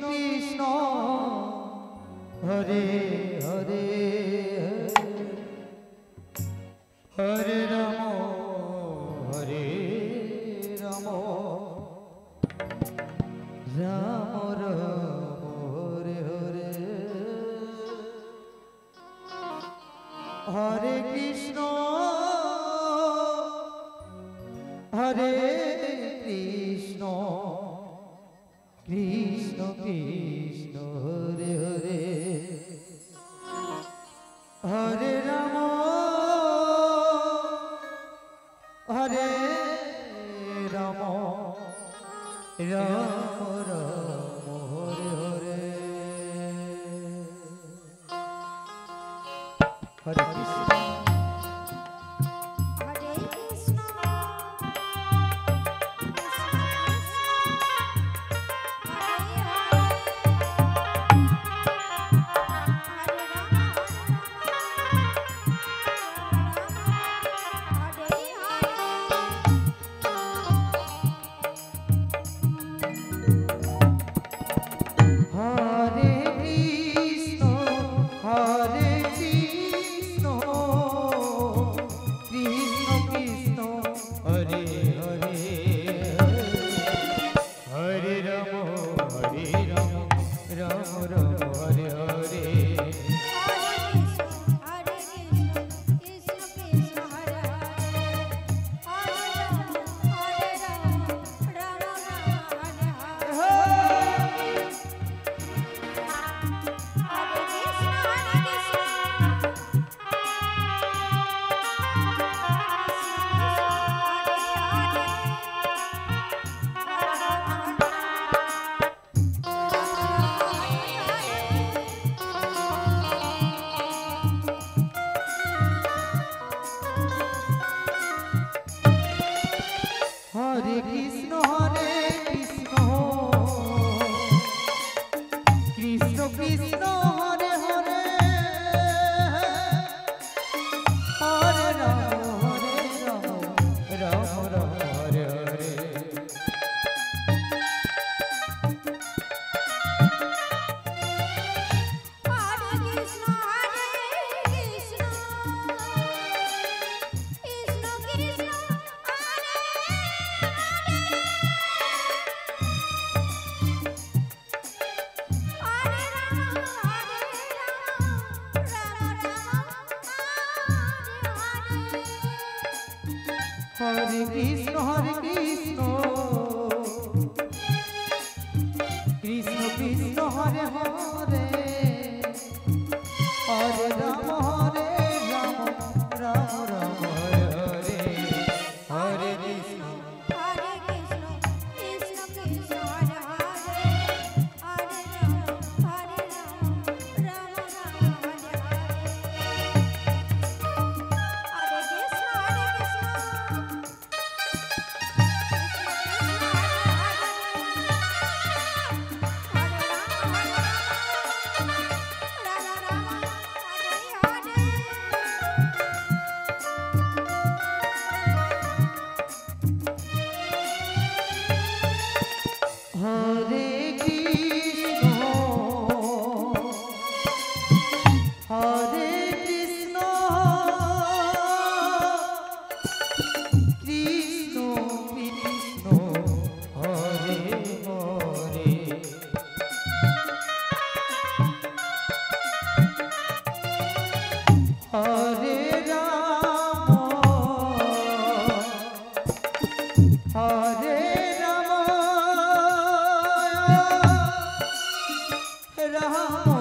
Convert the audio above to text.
Krishna Hare Hare Hare Ram Hare Ram Ram Ram Hare Hare Hare Krishna Hare Krishna Krishna Krishna Hare Hare Hare Ram Hare Ram Ram Ram Hare Hare Hare Krishna Hare Krishna Krishna Krishna Hare Hare Hare Ram Ram Ram Hare Hare Hare Krishna Krishna Krishna Hare Hare Hare Ram Ram Ram Hare Hare Hare Krishna Krishna Krishna Hare Hare Hare Ram Hare Krishna Krishna Krishna Hare Hare Hare Ram Hare Ram